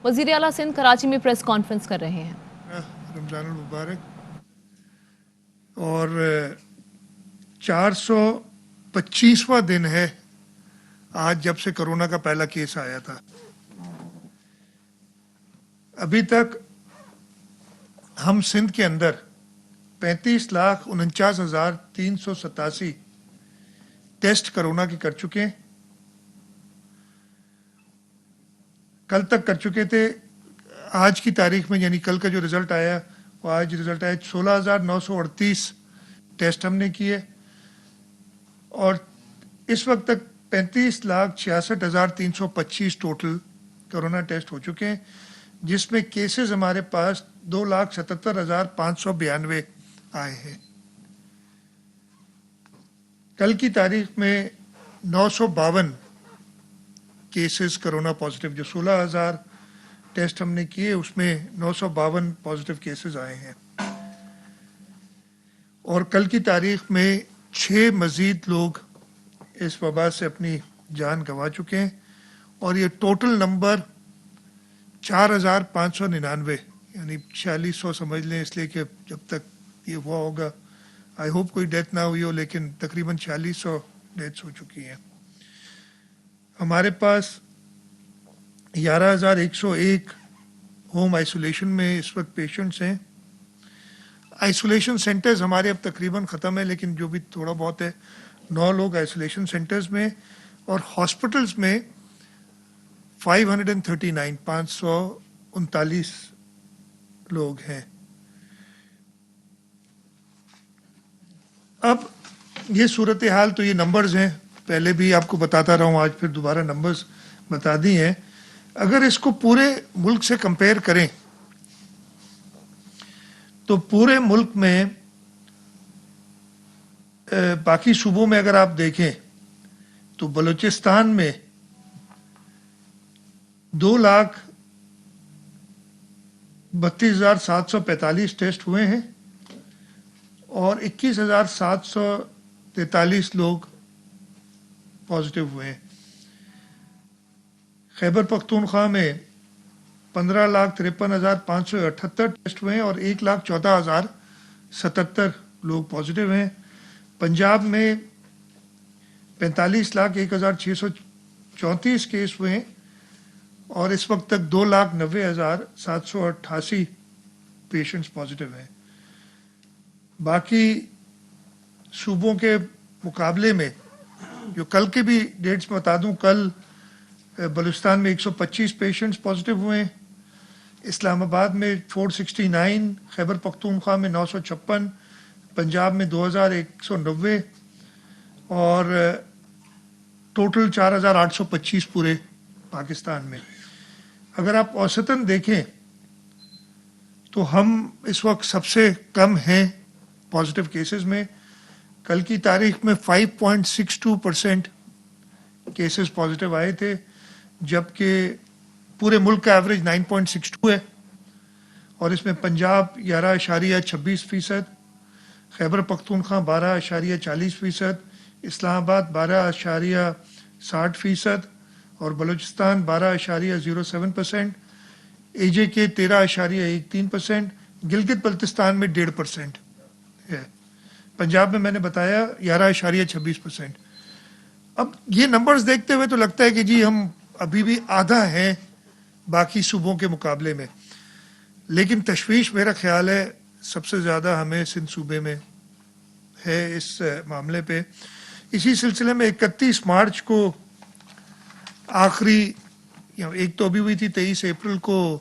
وزیر اعلیٰ سندھ کراچی میں پریس کانفرنس کر رہے ہیں۔ رمضان المبارک اور 425واں دن ہے آج جب سے کرونا کا پہلا کیس آیا تھا۔ ابھی تک ہم سندھ کے اندر 35,49,387 ٹیسٹ کرونا کے کر چکے ہیں۔ کل تک کر چکے تھے، آج کی تاریخ میں یعنی کل کا جو رزلٹ آیا وہ آج رزلٹ آیا 16,938 ٹیسٹ ہم نے کیے، اور اس وقت تک 35,66,325 ٹوٹل کرونا ٹیسٹ ہو چکے ہیں، جس میں کیسز ہمارے پاس 2,77,592 آئے ہیں۔ کل کی تاریخ میں 952 کیسز کرونا پازیٹیو، جو 16,000 ٹیسٹ ہم نے کیے اس میں 952 پازیٹیو کیسز آئے ہیں، اور کل کی تاریخ میں 6 مزید لوگ اس وبا سے اپنی جان گنوا چکے ہیں، اور یہ ٹوٹل نمبر 4,599 یعنی 4600 سمجھ لیں، اس لیے کہ جب تک یہ ہوا ہوگا آئی ہوپ کوئی ڈیتھ نہ ہوئی ہو، لیکن تقریباً 4600 ڈیتھس ہو چکی ہیں۔ ہمارے پاس 11,101 ہوم آئسولیشن میں اس وقت پیشنٹس ہیں۔ آئسولیشن سینٹرز ہمارے اب تقریباً ختم ہے، لیکن جو بھی تھوڑا بہت ہے 9 لوگ آئسولیشن سینٹرز میں، اور ہاسپٹلز میں 539 لوگ ہیں۔ اب یہ صورتحال تو یہ نمبرز ہیں، پہلے بھی آپ کو بتاتا رہا ہوں، آج پھر دوبارہ نمبرز بتا دی ہیں۔ اگر اس کو پورے ملک سے کمپیئر کریں تو پورے ملک میں باقی صوبوں میں اگر آپ دیکھیں تو بلوچستان میں 2,32,745 ٹیسٹ ہوئے ہیں اور 21,743 لوگ پازیٹیو ہوئے ہیں۔ خیبر پختونخوا میں 15,53,578 ٹیسٹ ہوئے ہیں اور 1,14,077 لوگ پازیٹیو ہیں۔ پنجاب میں 45,01,634 کیس ہوئے ہیں اور اس وقت تک 2,90,788 پیشنٹس پازیٹیو ہیں۔ باقی صوبوں کے مقابلے میں جو کل کے بھی ڈیٹس میں بتا دوں، کل بلوچستان میں 125 پیشنٹس پازیٹیو ہوئے ہیں، اسلام آباد میں 469، خیبر پختونخوا میں 956، پنجاب میں 2,190 اور ٹوٹل 4,825 پورے پاکستان میں۔ اگر آپ اوسطاً دیکھیں تو ہم اس وقت سب سے کم ہیں پازیٹیو کیسز میں۔ کل کی تاریخ میں 5.62% کیسز پازیٹیو آئے تھے، جبکہ پورے ملک کا ایوریج 9.62 ہے، اور اس میں پنجاب 11.26%، خیبر پختونخوا 12.40%، اسلام آباد 12.60% اور بلوچستان 12.07%، اے جے کے 13.13%، گلگت بلتستان میں 1.5% ہے، پنجاب میں نے بتایا 11.26%۔ اب یہ نمبرز دیکھتے ہوئے تو لگتا ہے کہ جی ہم ابھی بھی آدھا ہیں باقی صوبوں کے مقابلے میں، لیکن تشویش میرا خیال ہے سب سے زیادہ ہمیں سندھ صوبے میں ہے اس معاملے پہ۔ اسی سلسلے میں 31 مارچ کو آخری، ایک تو ابھی ہوئی تھی 23 اپریل کو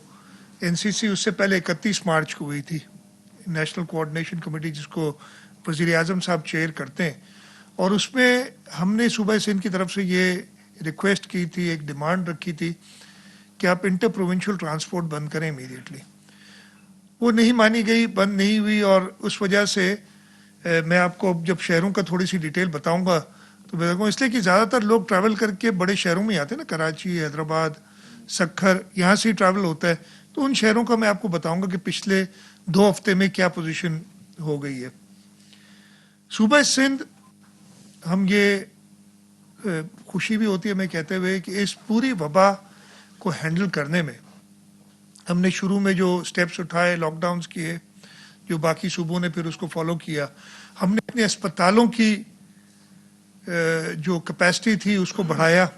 این سی سی، اس سے پہلے 31 مارچ کو ہوئی تھی نیشنل کوآرڈینیشن کمیٹی، جس کو وزیر اعظم صاحب چیئر کرتے ہیں، اور اس میں ہم نے صوبہ سندھ کی طرف سے یہ ریکویسٹ کی تھی، ایک ڈیمانڈ رکھی تھی کہ آپ انٹر پروونشل ٹرانسپورٹ بند کریں امیڈیٹلی۔ وہ نہیں مانی گئی، بند نہیں ہوئی، اور اس وجہ سے میں آپ کو جب شہروں کا تھوڑی سی ڈیٹیل بتاؤں گا تو میں دیکھوں، اس لیے کہ زیادہ تر لوگ ٹریول کر کے بڑے شہروں میں آتے ہیں نا، کراچی، حیدرآباد، سکھر، یہاں سے ہی ٹریول ہوتا ہے، تو ان شہروں کا میں آپ کو بتاؤں گا کہ پچھلے 2 ہفتے میں کیا پوزیشن ہو گئی ہے۔ صوبہ سندھ، ہم یہ خوشی بھی ہوتی ہے ہمیں کہتے ہوئے کہ اس پوری وبا کو ہینڈل کرنے میں हमने शुरू में जो स्टेप्स उठाए, लॉकडाउन्स किए, जो बाकी सूबों ने फिर उसको फॉलो किया, हमने अपने अस्पतालों की जो कैपेसिटी थी उसको बढ़ाया,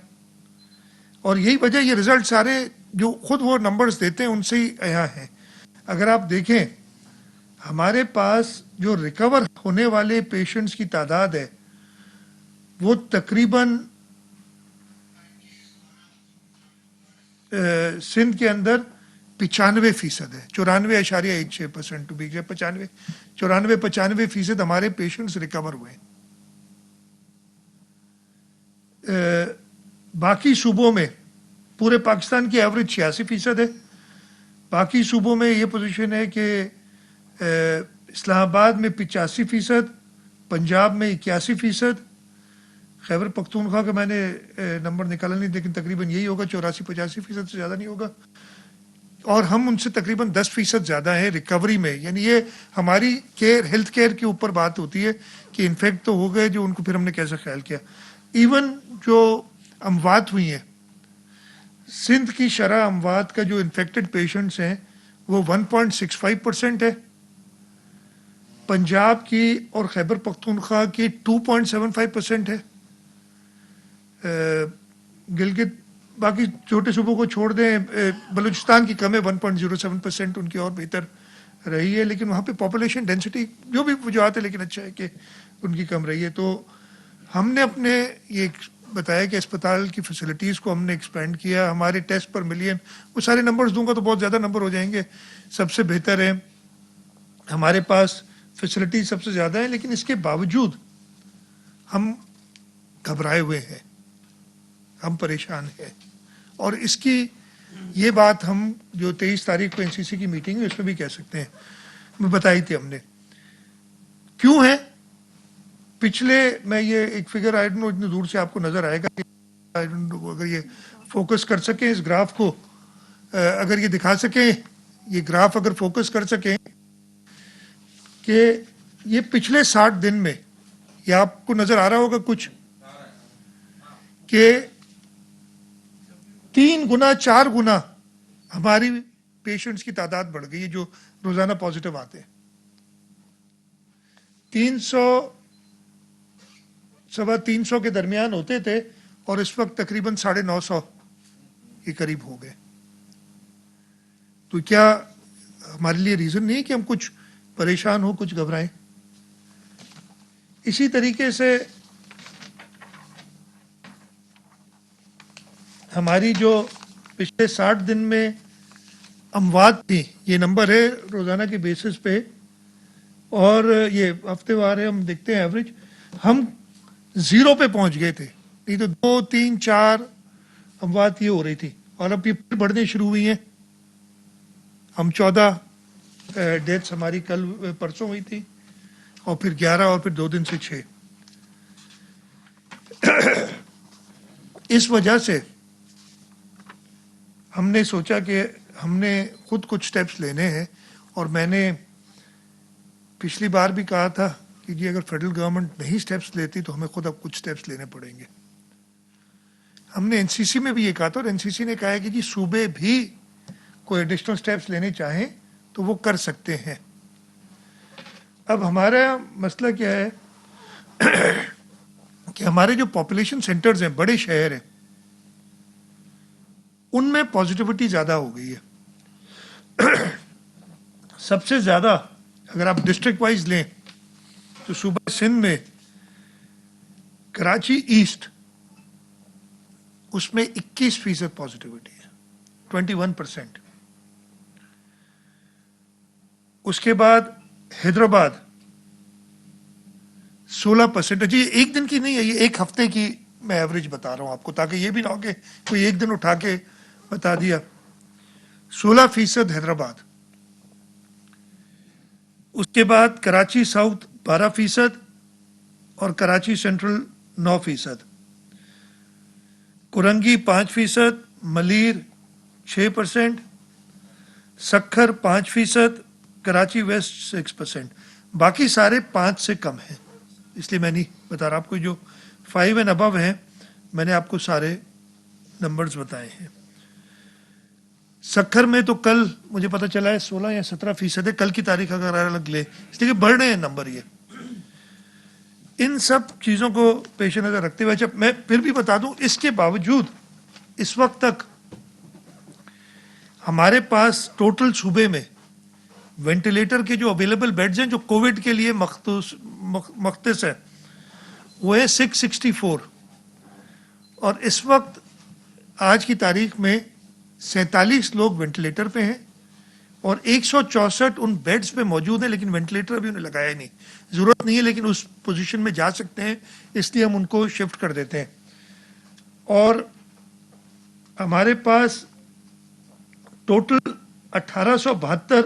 और यही वजह, ये रिजल्ट सारे जो खुद वो नंबर्स देते हैं उनसे ही यहाँ हैं। अगर आप देखें, हमारे पास जो रिकवर होने वाले पेशेंट्स की तादाद है वो तकरीबन सिंध के अंदर 95% है, 94.16% टू बी एग्जैक्ट, 95% हमारे पेशेंट्स रिकवर हुए। बाकी सूबों में पूरे पाकिस्तान की एवरेज 86% है। बाकी सूबों में ये पोजीशन है कि इस्लामाबाद में 85%, पंजाब में 81%, खैबर पख्तूनख्वा का मैंने नंबर निकाला नहीं, लेकिन तकरीबन यही होगा, 84-85% से ज़्यादा नहीं होगा, और हम उनसे तकरीबन 10% ज़्यादा है रिकवरी में। यानी ये हमारी केयर, हेल्थ केयर के ऊपर बात होती है कि इन्फेक्ट तो हो गए, जो उनको फिर हमने कैसे ख्याल किया। इवन जो अमवात हुई हैं, सिंध की शरह अमवात का जो इन्फेक्टेड पेशेंट्स हैं वो 1.65% है, पंजाब की और खैबर पख्तूनख्वा की 2.75% है, गिलगित बाकी छोटे सूबों को छोड़ दें, बलूचिस्तान की कम है 1.07%, उनकी और बेहतर रही है, लेकिन वहाँ पे पॉपुलेशन डेंसिटी जो भी वजूहत है, लेकिन अच्छा है कि उनकी कम रही है। तो हमने अपने ये बताया कि अस्पताल की फैसिलिटीज़ को हमने एक्सपेंड किया, हमारे टेस्ट पर मिलियन, वो सारे नंबर्स दूंगा तो बहुत ज़्यादा नंबर हो जाएंगे। सबसे बेहतर है, हमारे पास फैसिलिटीज सबसे ज़्यादा है, लेकिन इसके बावजूद हम घबराए हुए हैं, हम परेशान हैं, और इसकी ये बात हम जो 23 तारीख को एनसीसी की मीटिंग है उसमें भी कह सकते हैं, मैं बताई थी हमने क्यों है। पिछले, मैं ये एक फिगर आई डोंट नो इतनी दूर से आपको नजर आएगा, आई डोंट नो अगर ये फोकस कर सकें इस ग्राफ को, अगर ये दिखा सकें, ये ग्राफ अगर फोकस कर सकें कि ये पिछले 60 दिन में, ये आपको नजर आ रहा होगा कुछ, कि 3 गुना 4 गुना हमारी पेशेंट्स की तादाद बढ़ गई है जो रोजाना पॉजिटिव आते हैं। 300-350 के दरमियान होते थे और इस वक्त तकरीबन 950 के करीब हो गए। तो क्या हमारे लिए रीजन नहीं है कि हम कुछ परेशान हो, कुछ घबराएं? इसी तरीके से हमारी जो पिछले 60 दिन में अमवात थी, ये नंबर है रोजाना के बेसिस पे, और ये हफ्तेवार है, हम देखते हैं एवरेज, हम 0 पे पहुंच गए थे, नहीं तो 2, 3, 4 अमवात ये हो रही थी, और अब ये फिर बढ़ने शुरू हुई हैं। हम 14 डेथ्स हमारी कल परसों हुई थी, और फिर 11, और फिर 2 दिन से 6। इस वजह से हमने सोचा कि हमने खुद कुछ स्टेप्स लेने हैं, और मैंने पिछली बार भी कहा था कि जी अगर फेडरल गवर्नमेंट नहीं स्टेप्स लेती तो हमें खुद अब कुछ स्टेप्स लेने पड़ेंगे। हमने एनसीसी में भी ये कहा था, और एनसीसी ने कहा है कि जी सूबे भी कोई एडिशनल स्टेप्स लेने चाहें तो वो कर सकते हैं। अब हमारा मसला क्या है कि हमारे जो पॉपुलेशन सेंटर्स हैं, बड़े शहर हैं, उनमें पॉजिटिविटी ज़्यादा हो गई है। सबसे ज़्यादा अगर आप डिस्ट्रिक्ट वाइज लें तो सूबा सिंध में कराची ईस्ट, उसमें 21% पॉजिटिविटी है, 21%। उसके बाद हैदराबाद 16%। जी एक दिन की नहीं है, ये एक हफ्ते की मैं एवरेज बता रहा हूं आपको, ताकि ये भी ना हो कि कोई एक दिन उठा के बता दिया। 16% हैदराबाद। उसके बाद कराची साउथ 12% और कराची सेंट्रल 9%। कुरंगी 5%, मलीर 6%, सक्खर 5%, कराची वेस्ट 6%। बाकी सारे 5 से कम हैं, इसलिए मैं नहीं बता रहा आपको। जो 5 एंड अबव हैं मैंने आपको सारे नंबर्स बताए हैं। सक्खर में तो कल मुझे पता चला है 16 या 17% है, कल की तारीख अगर अलग ले, इसलिए कि बढ़ रहे हैं नंबर ये। इन सब चीज़ों को पेश नज़र रखते हुए, जब मैं फिर भी बता दूं, इसके बावजूद इस वक्त तक हमारे पास टोटल सूबे में वेंटिलेटर के जो अवेलेबल बेड्स हैं जो कोविड के लिए मख्तस है, वो है 664, और इस वक्त आज की तारीख में 47 लोग वेंटिलेटर पे हैं और 164 उन बेड्स पे मौजूद हैं, लेकिन वेंटिलेटर अभी उन्हें लगाया ही नहीं, ज़रूरत नहीं है, लेकिन उस पोजीशन में जा सकते हैं, इसलिए हम उनको शिफ्ट कर देते हैं। और हमारे पास टोटल 1872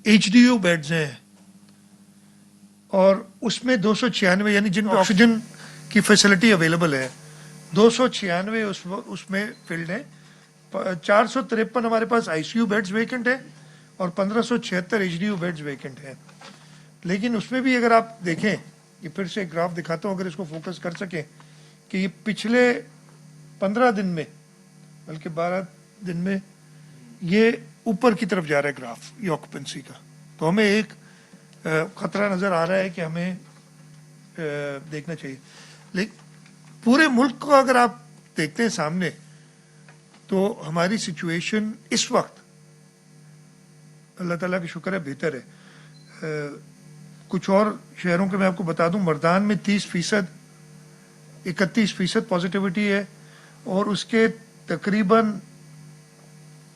HDU बेड्स हैं और उसमें 296 यानी जिनमें ऑक्सीजन की फैसिलिटी अवेलेबल है, 296 उसमें फील्ड है। 453 हमारे पास ICU बेड्स वेकेंट है और 1576 HDU बेड्स वेकेंट है। लेकिन उसमें भी अगर आप देखें, ये फिर से ग्राफ दिखाता हूँ अगर इसको फोकस कर सकें, कि ये पिछले 15 दिन में, बल्कि 12 दिन में, ये ऊपर की तरफ जा रहा है ग्राफ, ये ऑक्यूपेंसी का। तो हमें एक खतरा नज़र आ रहा है कि हमें देखना चाहिए। लेकिन पूरे मुल्क को अगर आप देखते हैं सामने, तो हमारी सिचुएशन इस वक्त अल्लाह ताला का शुक्र है बेहतर है। कुछ और शहरों के मैं आपको बता दूं, मर्दान में 30%, 31% पॉजिटिविटी है और उसके तकरीबन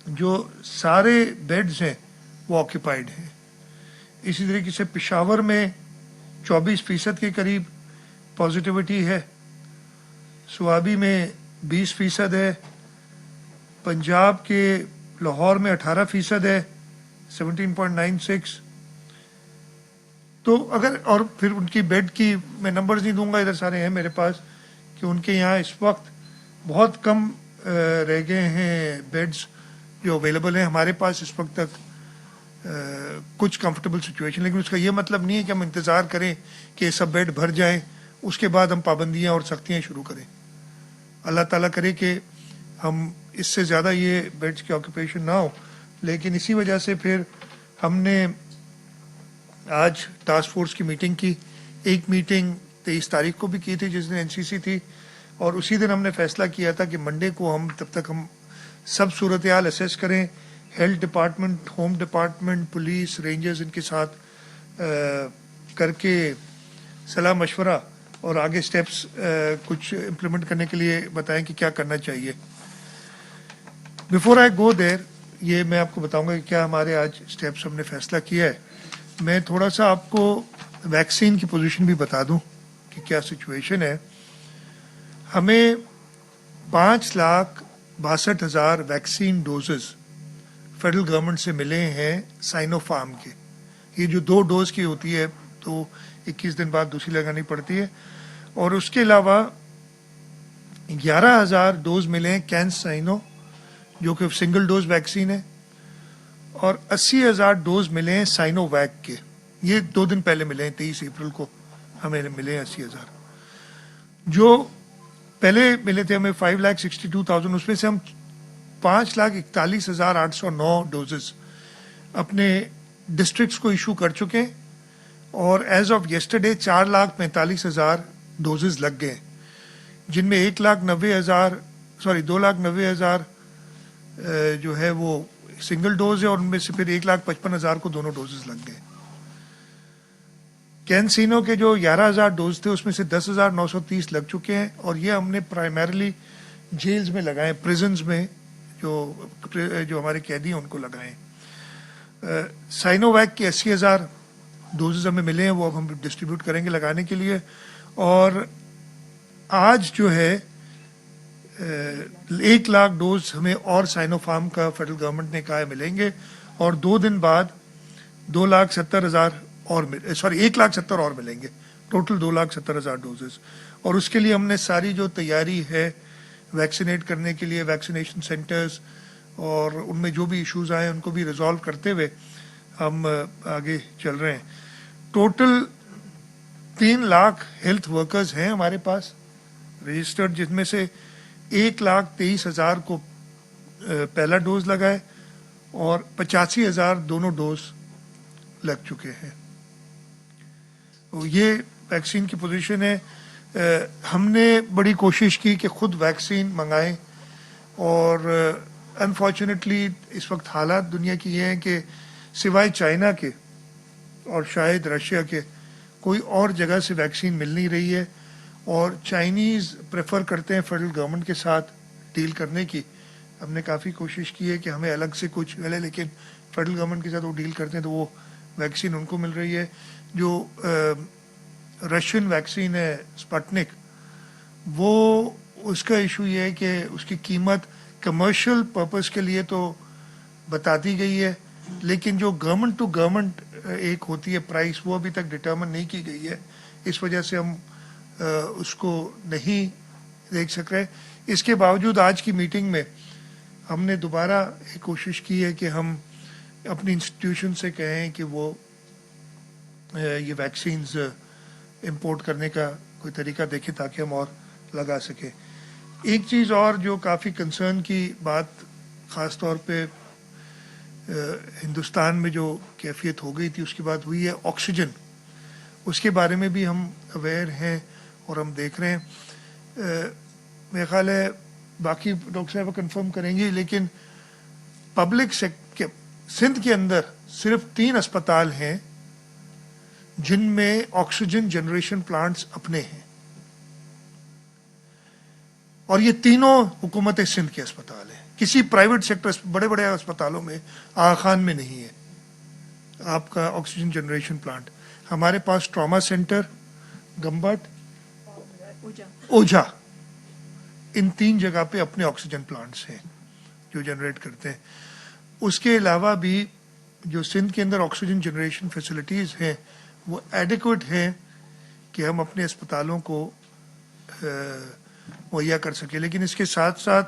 जो सारे बेड्स हैं वो ऑक्यूपाइड हैं। इसी तरीके से पेशावर में 24% के करीब पॉजिटिविटी है, सुआबी में 20% है, पंजाब के लाहौर में 18% है, 17.96। तो अगर, और फिर उनकी बेड की मैं नंबर्स नहीं दूंगा, इधर सारे हैं मेरे पास, कि उनके यहाँ इस वक्त बहुत कम रह गए हैं बेड्स जो अवेलेबल हैं। हमारे पास इस वक्त तक कुछ कंफर्टेबल सिचुएशन, लेकिन उसका ये मतलब नहीं है कि हम इंतज़ार करें कि सब बेड भर जाएं, उसके बाद हम पाबंदियां और सख्तियां शुरू करें। अल्लाह ताला करे कि हम इससे ज़्यादा ये बेड्स की ऑक्यूपेशन ना हो। लेकिन इसी वजह से फिर हमने आज टास्क फोर्स की मीटिंग की। एक मीटिंग 23 तारीख को भी की थी जिस दिन NCC थी, और उसी दिन हमने फैसला किया था कि मंडे को हम तब तक हम सब सूरत हाल असेस करें, health department, home department, police, rangers, इनके साथ करके सलाह मशवरा और आगे स्टेप्स कुछ इम्प्लीमेंट करने के लिए बताएं कि क्या करना चाहिए। बिफोर आई गो देयर, ये मैं आपको बताऊंगा कि क्या हमारे आज स्टेप्स हमने फैसला किया है। मैं थोड़ा सा आपको वैक्सीन की पोजीशन भी बता दूं कि क्या सिचुएशन है। हमें 5,62,000 वैक्सीन डोजेस फेडरल गवर्नमेंट से मिले हैं साइनोफार्म के। ये जो 2 डोज की होती है तो 21 दिन बाद दूसरी लगानी पड़ती है। और उसके अलावा 11,000 डोज मिले हैं कैंसाइनो जो कि सिंगल डोज वैक्सीन है, और 80,000 डोज मिले हैं साइनोवैक के। ये 2 दिन पहले मिले हैं, 23 अप्रैल को हमें मिले हैं 80,000। जो पहले मिले थे हमें 5,62,000, उसमें से हम 5,41,809 डोजेस अपने डिस्ट्रिक्ट्स को इशू कर चुके हैं, और एज ऑफ येस्टरडे 4,45,000 डोजेस लग गए, जिनमें 2,90,000 जो है वो सिंगल डोज है, और उनमें से फिर 1,55,000 को दोनों डोजेस लग गए। कैंसिनो के जो 11,000 डोज थे उसमें से 10,930 लग चुके हैं, और ये हमने प्राइमरीली जेल्स में लगाए, प्रिजन्स में जो हमारे कैदी हैं उनको लगाए। साइनोवैक के 80,000 डोजेज हमें मिले हैं, वो अब हम डिस्ट्रीब्यूट करेंगे लगाने के लिए। और आज जो है 1 लाख डोज हमें और साइनोफार्म का फेडरल गवर्नमेंट ने कहा है मिलेंगे, और 2 दिन बाद 2,70,000 और 1,70,000 और मिलेंगे, टोटल 2,70,000 डोजेस। और उसके लिए हमने सारी जो तैयारी है वैक्सीनेट करने के लिए, वैक्सीनेशन सेंटर्स और उनमें जो भी इश्यूज आए उनको भी रिजॉल्व करते हुए हम आगे चल रहे हैं। टोटल 3 लाख हेल्थ वर्कर्स हैं हमारे पास रजिस्टर्ड, जिसमें से 1,23,000 को पहला डोज लगा है और 85,000 दोनों डोज लग चुके हैं। तो ये वैक्सीन की पोजीशन है। हमने बड़ी कोशिश की कि खुद वैक्सीन मंगाएं और अनफॉर्चुनेटली इस वक्त हालात दुनिया की ये हैं कि सिवाय चाइना के और शायद रशिया के कोई और जगह से वैक्सीन मिल नहीं रही है और चाइनीज़ प्रेफर करते हैं फेडरल गवर्नमेंट के साथ डील करने की। हमने काफ़ी कोशिश की है कि हमें अलग से कुछ मिले, लेकिन फेडरल गवर्नमेंट के साथ वो डील करते हैं तो वो वैक्सीन उनको मिल रही है। जो रशियन वैक्सीन है स्पुतनिक, वो उसका इशू ये है कि उसकी कीमत कमर्शियल पर्पस के लिए तो बता दी गई है, लेकिन जो गवर्नमेंट टू गवर्नमेंट एक होती है प्राइस, वो अभी तक डिटर्मिन नहीं की गई है। इस वजह से हम उसको नहीं देख सक रहे। इसके बावजूद आज की मीटिंग में हमने दोबारा एक कोशिश की है कि हम अपनी इंस्टीट्यूशन से कहें कि वो ये वैक्सीन्स इंपोर्ट करने का कोई तरीका देखें ताकि हम और लगा सकें। एक चीज़ और जो काफ़ी कंसर्न की बात ख़ास तौर पे हिंदुस्तान में जो कैफियत हो गई थी उसकी बात हुई है ऑक्सीजन। उसके बारे में भी हम अवेयर हैं और हम देख रहे हैं। मेरा ख्याल है बाकी डॉक्टर साहब कंफर्म करेंगे, लेकिन पब्लिक सेक्टर सिंध के अंदर सिर्फ 3 अस्पताल हैं जिनमें ऑक्सीजन जनरेशन प्लांट्स अपने हैं और ये तीनों हुकूमत सिंध के अस्पताल हैं। किसी प्राइवेट सेक्टर बड़े बड़े अस्पतालों में, आगा खान में नहीं है आपका ऑक्सीजन जनरेशन प्लांट। हमारे पास ट्रॉमा सेंटर, गंबट, ओझा, इन 3 जगह पे अपने ऑक्सीजन प्लांट्स हैं जो जनरेट करते हैं। उसके अलावा भी जो सिंध के अंदर ऑक्सीजन जनरेशन फैसिलिटीज़ हैं वो एडिक्वेट हैं कि हम अपने अस्पतालों को मुहैया कर सके। लेकिन इसके साथ साथ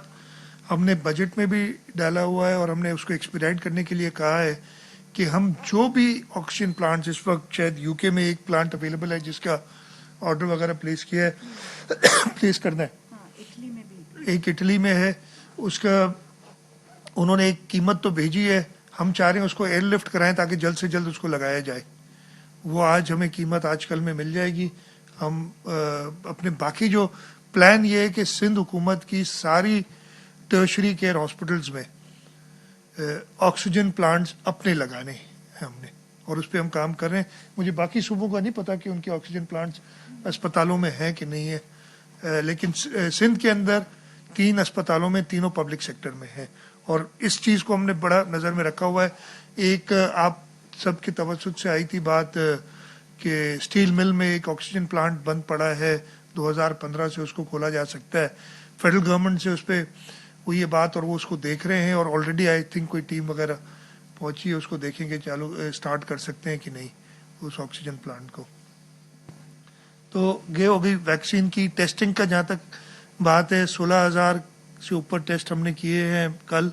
हमने बजट में भी डाला हुआ है और हमने उसको एक्सपीडाइट करने के लिए कहा है कि हम जो भी ऑक्सीजन प्लांट्स, इस वक्त शायद यूके में एक प्लांट अवेलेबल है जिसका ऑर्डर वगैरह प्लेस किया है, प्लेस करना है, इटली में भी एक इटली में है, उसका उन्होंने एक कीमत तो भेजी है। हम चाह रहे हैं उसको एयरलिफ्ट कराएं ताकि जल्द से जल्द उसको लगाया जाए। वो आज हमें कीमत आजकल में मिल जाएगी। हम अपने बाकी जो प्लान ये है कि सिंध हुकूमत की सारी टर्शरी केयर हॉस्पिटल्स में ऑक्सीजन प्लांट्स अपने लगाने हैं हमने, और उस पर हम काम कर रहे हैं। मुझे बाकी सूबों का नहीं पता कि उनके ऑक्सीजन प्लांट्स अस्पतालों में हैं कि नहीं है, लेकिन सिंध के अंदर 3 अस्पतालों में, तीनों पब्लिक सेक्टर में है और इस चीज़ को हमने बड़ा नज़र में रखा हुआ है। एक आप सबकी तवज्जो से आई थी बात कि स्टील मिल में एक ऑक्सीजन प्लांट बंद पड़ा है, 2015 से उसको खोला जा सकता है। फेडरल गवर्नमेंट से उस पर हुई ये बात और वो उसको देख रहे हैं और ऑलरेडी आई थिंक कोई टीम वगैरह पहुंची है, उसको देखेंगे चालू स्टार्ट कर सकते हैं कि नहीं उस ऑक्सीजन प्लांट को। तो ये हो गई वैक्सीन की। टेस्टिंग का जहाँ तक बात है, 16,000 से ऊपर टेस्ट हमने किए हैं कल,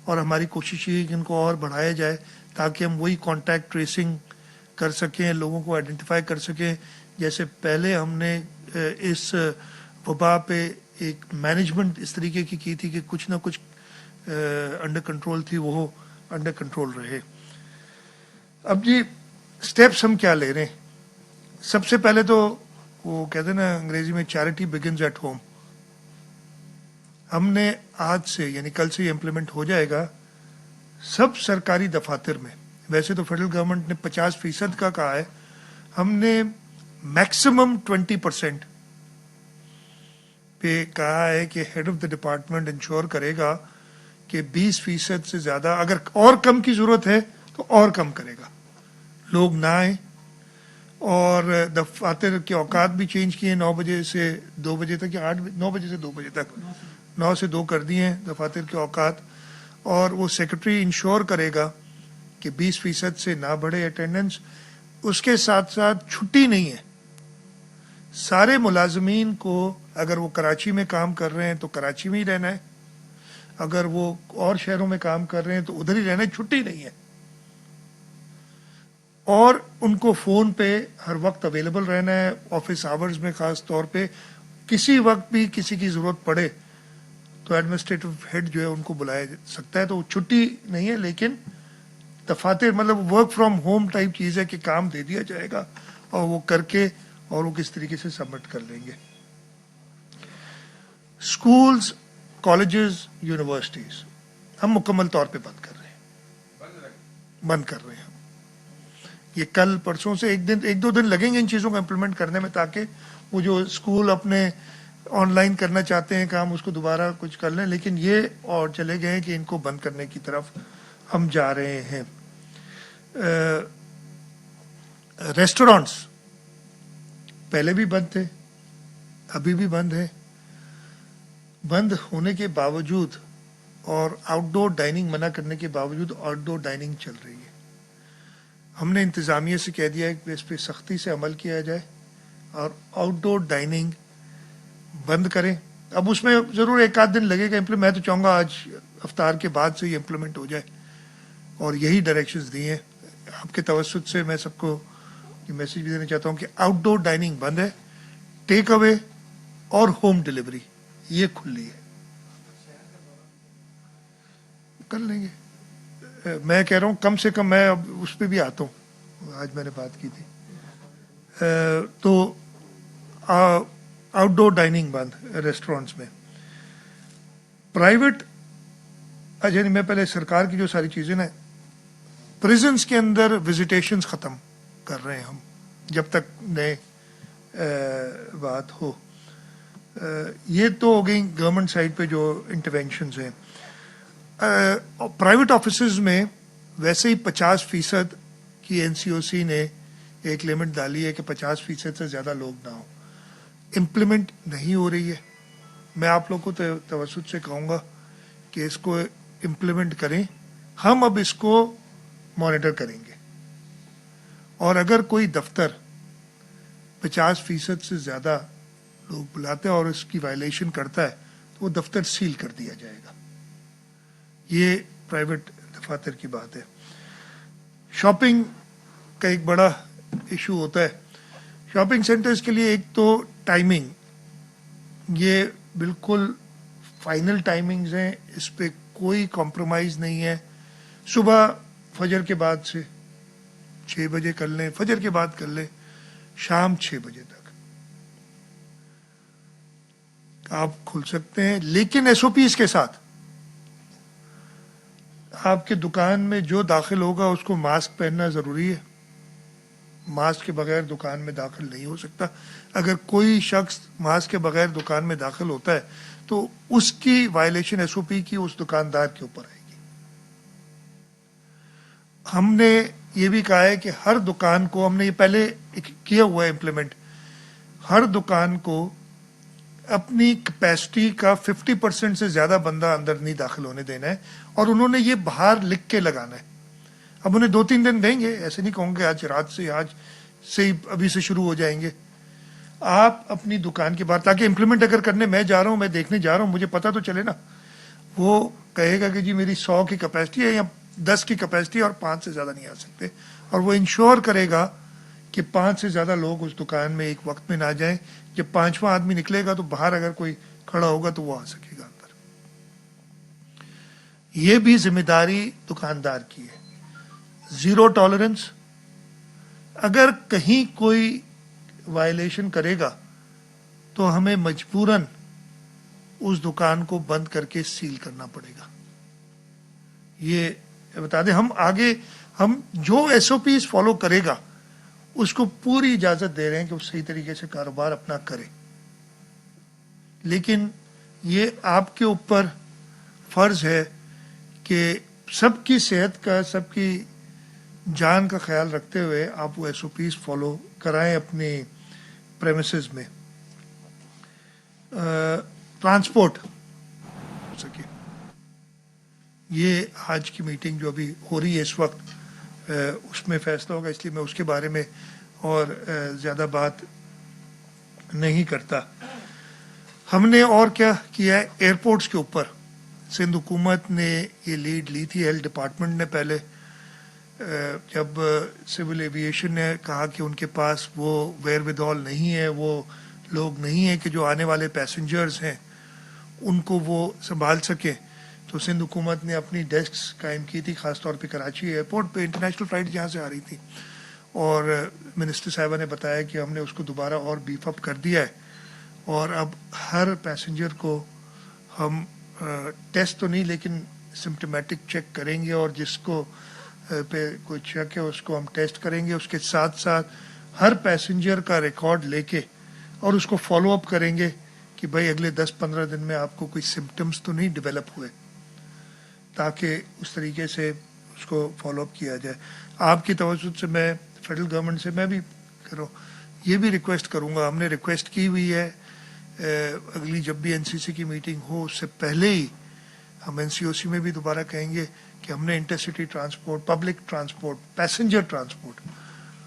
और हमारी कोशिश ये है कि इनको और बढ़ाया जाए ताकि हम वही कॉन्टैक्ट ट्रेसिंग कर सकें, लोगों को आइडेंटिफाई कर सकें। जैसे पहले हमने इस वबा पे एक मैनेजमेंट इस तरीके की थी कि कुछ ना कुछ अंडर कंट्रोल थी, वो अंडर कंट्रोल रहे। अब जी स्टेप्स हम क्या ले रहे हैं? सबसे पहले तो वो कहते हैं ना अंग्रेजी में, चैरिटी बिगिंस एट होम। हमने आज से यानी कल से ये इम्प्लीमेंट हो जाएगा सब सरकारी दफातर में। वैसे तो फेडरल गवर्नमेंट ने 50% का कहा है, हमने मैक्सिमम 20% पे कहा है कि head of the department ensure करेगा कि 20% से ज्यादा, अगर और कम की जरूरत है तो और कम करेगा, लोग ना आए। और दफातर के औकात भी चेंज किए, 9 बजे से 2 बजे तक या 9 बजे से 2 बजे तक, 9 से 2 कर दिए हैं दफातर के औकात। और वो सेक्रेटरी इंश्योर करेगा कि 20% से ना बढ़े अटेंडेंस। उसके साथ साथ छुट्टी नहीं है, सारे मुलाजमीन को, अगर वो कराची में काम कर रहे हैं तो कराची में ही रहना है, अगर वो और शहरों में काम कर रहे हैं तो उधर ही रहना है, छुट्टी नहीं है। और उनको फ़ोन पे हर वक्त अवेलेबल रहना है, ऑफिस आवर्स में ख़ास तौर पे। किसी वक्त भी किसी की ज़रूरत पड़े تو ایڈمنسٹریٹو ہیڈ جو ہے ان کو بلایا سکتا ہے. تو چھٹی نہیں ہے لیکن دفاتر مطلب ورک فرام ہوم ٹائپ چیز ہے کہ کام دے دیا جائے گا اور وہ کر کے اور وہ کس طریقے سے سبمٹ کر لیں گے. اسکولز کالجز یونیورسٹیز ہم مکمل طور پہ بند کر رہے ہیں. یہ کل پرسوں سے ایک دو دن لگیں گے ان چیزوں کو امپلیمنٹ کرنے میں تاکہ وہ جو اسکول اپنے آن لائن کرنا چاہتے ہیں کام اس کو دوبارہ کچھ کر لیں, لیکن یہ اور چلے گئے ہیں کہ ان کو بند کرنے کی طرف ہم جا رہے ہیں. ریسٹورانٹس پہلے بھی بند تھے, ابھی بھی بند ہے. بند ہونے کے باوجود اور آؤٹ ڈور ڈائننگ منع کرنے کے باوجود آؤٹ ڈور ڈائننگ چل رہی ہے. ہم نے انتظامیہ سے کہہ دیا ہے کہ اس پہ سختی سے عمل کیا جائے اور آؤٹ ڈور ڈائننگ بند کریں. اب اس میں ضرور ایک آدھ دن لگے گا میں تو چاہوں گا آج افطار کے بعد سے یہ امپلیمنٹ ہو جائے اور یہی ڈائریکشنز دی ہیں. آپ کے توسط سے میں سب کو یہ میسج بھی دینا چاہتا ہوں کہ آؤٹ ڈور ڈائننگ بند ہے, ٹیک اوے اور ہوم ڈلیوری یہ کھلی ہے, کر لیں گے. میں کہہ رہا ہوں کم سے کم میں اب اس پہ بھی آتا ہوں, آج میں نے بات کی تھی. تو آؤٹ ڈور ڈائننگ بند ریسٹورینٹس میں. پرائیویٹ یعنی میں پہلے سرکار کی جو ساری چیزیں نا پریزنس کے اندر وزیٹیشنز ختم کر رہے ہیں ہم جب تک نئے بات ہو. یہ تو ہو گئی گورنمنٹ سائڈ پہ جو انٹرونشنز ہیں. پرائیویٹ آفیسز میں ویسے ہی 50% کی NCOC نے ایک لمٹ ڈالی ہے کہ 50% سے زیادہ لوگ نہ ہوں. امپلیمنٹ نہیں ہو رہی ہے. میں آپ لوگوں کو توسط سے کہوں گا کہ اس کو امپلیمنٹ کریں. ہم اب اس کو مانیٹر کریں گے اور اگر کوئی دفتر 50% سے زیادہ لوگ بلاتے ہیں اور اس کی وائلیشن کرتا ہے تو وہ دفتر سیل کر دیا جائے گا. یہ پرائیویٹ دفاتر کی بات ہے. شاپنگ کا ایک بڑا ایشو ہوتا ہے. شاپنگ سینٹرز کے لیے ایک تو ٹائمنگ, یہ بالکل فائنل ٹائمنگز ہیں, اس پہ کوئی کمپرومائز نہیں ہے. صبح فجر کے بعد سے 6 بجے کر لیں, فجر کے بعد کر لیں, شام 6 بجے تک آپ کھل سکتے ہیں, لیکن SOPs کے ساتھ. آپ کے دکان میں جو داخل ہوگا اس کو ماسک پہننا ضروری ہے. ماسک کے بغیر دکان میں داخل نہیں ہو سکتا. اگر کوئی شخص ماسک کے بغیر دکان میں داخل ہوتا ہے تو اس کی وائلیشن SOP کی اس دکاندار کے اوپر آئے گی. ہم نے یہ بھی کہا ہے کہ ہر دکان کو, ہم نے یہ پہلے کیا ہوا ہے امپلیمنٹ, ہر دکان کو اپنی کیپیسٹی کا 50% سے زیادہ بندہ اندر نہیں داخل ہونے دینا ہے, اور انہوں نے یہ باہر لکھ کے لگانا ہے. اب انہیں 2-3 دن دیں گے, ایسے نہیں کہوں گے آج رات سے آج سے ہی ابھی سے شروع ہو جائیں گے. آپ اپنی دکان کے باہر, تاکہ امپلیمنٹ اگر کرنے میں جا رہا ہوں, میں دیکھنے جا رہا ہوں, مجھے پتہ تو چلے نا. وہ کہے گا کہ جی میری 100 کی کیپیسٹی ہے یا 10 کی کیپیسٹی اور 5 سے زیادہ نہیں آ سکتے, اور وہ انشور کرے گا کہ 5 سے زیادہ لوگ اس دکان میں ایک وقت میں نہ جائیں. جب 5واں آدمی نکلے گا تو باہر اگر کوئی کھڑا ہوگا تو وہ آ سکے گا اندر. یہ بھی ذمہ داری دکاندار کی ہے. Zero tolerance. اگر کہیں کوئی وائلیشن کرے گا تو ہمیں مجبوراً اس دکان کو بند کر کے سیل کرنا پڑے گا. یہ بتا دیں, ہم آگے ہم جو SOPs فالو کرے گا اس کو پوری اجازت دے رہے ہیں کہ وہ صحیح طریقے سے کاروبار اپنا کرے, لیکن یہ آپ کے اوپر فرض ہے کہ سب کی صحت کا, سب کی جان کا خیال رکھتے ہوئے آپ وہ SOPs فالو کرائیں اپنی پریمیسز میں. ٹرانسپورٹ ہو سکے, یہ آج کی میٹنگ جو ابھی ہو رہی ہے اس وقت اس میں فیصلہ ہوگا, اس لیے میں اس کے بارے میں اور زیادہ بات نہیں کرتا. ہم نے اور کیا کیا ہے ایئرپورٹس کے اوپر. سندھ حکومت نے یہ لیڈ لی تھی, ہیلتھ ڈپارٹمنٹ نے پہلے, جب سول ایویشن نے کہا کہ ان کے پاس وہ ویئر ود آل نہیں ہے, وہ لوگ نہیں ہیں کہ جو آنے والے پیسنجرز ہیں ان کو وہ سنبھال سکیں. تو سندھ حکومت نے اپنی ڈیسکس قائم کی تھی, خاص طور پہ کراچی ایئرپورٹ پہ. انٹرنیشنل فلائٹ جہاں سے آ رہی تھی, اور منسٹر صاحبہ نے بتایا کہ ہم نے اس کو دوبارہ اور بیف اپ کر دیا ہے, اور اب ہر پیسنجر کو ہم ٹیسٹ تو نہیں لیکن سمپٹمیٹک چیک کریں گے, اور جس کو پہ کوئی چیک ہے اس کو ہم ٹیسٹ کریں گے. اس کے ساتھ ساتھ ہر پیسنجر کا ریکارڈ لے کے اور اس کو فالو اپ کریں گے کہ بھائی اگلے 10-15 دن میں آپ کو کوئی سمپٹمس تو نہیں ڈیولپ ہوئے, تاکہ اس طریقے سے اس کو فالو اپ کیا جائے. آپ کی توسط سے میں فیڈرل گورنمنٹ سے میں بھی کروں یہ بھی ریکویسٹ کروں گا, ہم نے ریکویسٹ کی ہوئی ہے اگلی جب بھی NCC کی میٹنگ ہو اس سے پہلے ہی ہم NCOC میں بھی دوبارہ کہیں گے کہ ہم نے intercity transport, public transport, passenger transport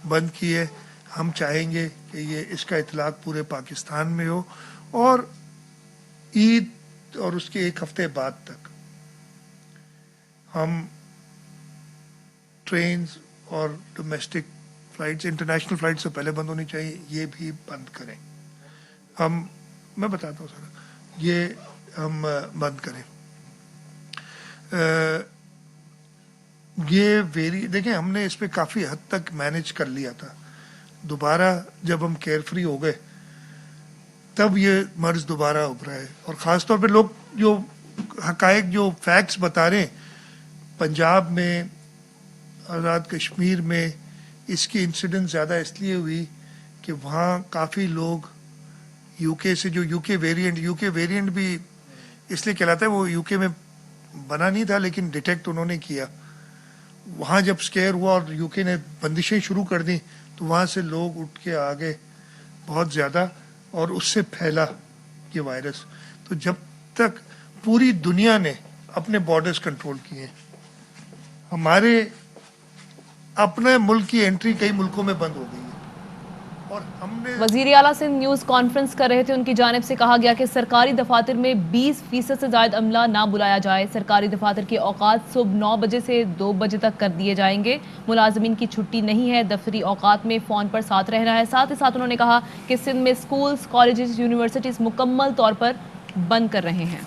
بند کی ہے. ہم چاہیں گے کہ یہ اس کا اطلاق پورے پاکستان میں ہو, اور عید اور اس کے ایک ہفتے بعد تک ہم ٹرینز اور ڈومیسٹک فلائٹس, انٹرنیشنل فلائٹ سے پہلے بند ہونی چاہیے, یہ بھی بند کریں. میں بتاتا ہوں سر, یہ ہم بند کریں. یہ دیکھیں ہم نے اس پہ کافی حد تک مینج کر لیا تھا. دوبارہ جب ہم کیئر فری ہو گئے تب یہ مرض دوبارہ ابھرا ہے, اور خاص طور پہ لوگ جو حقائق جو فیکٹس بتا رہے ہیں, پنجاب میں, آزاد کشمیر میں اس کی انسیڈنٹ زیادہ اس لیے ہوئی کہ وہاں کافی لوگ یو کے سے, جو یو کے ویریئنٹ بھی اس لیے کہلاتا ہے, وہ یو کے میں بنا نہیں تھا لیکن ڈیٹیکٹ انہوں نے کیا. وہاں جب سکیئر ہوا اور یو کے نے بندشیں شروع کر دیں تو وہاں سے لوگ اٹھ کے آگے بہت زیادہ, اور اس سے پھیلا یہ وائرس. تو جب تک پوری دنیا نے اپنے بارڈرز کنٹرول کیے, ہمارے اپنے ملک کی انٹری کئی ملکوں میں بند ہو گئی ہے, اور ہم نے وزیر اعلیٰ سندھ نیوز کانفرنس کر رہے تھے, ان کی جانب سے کہا گیا کہ سرکاری دفاتر میں 20% سے زائد عملہ نہ بلایا جائے. سرکاری دفاتر کے اوقات صبح 9 بجے سے 2 بجے تک کر دیے جائیں گے. ملازمین کی چھٹی نہیں ہے, دفتری اوقات میں فون پر ساتھ رہنا ہے. ساتھ ہی ساتھ انہوں نے کہا کہ سندھ میں سکولز, کالجز, یونیورسٹیز مکمل طور پر بند کر رہے ہیں.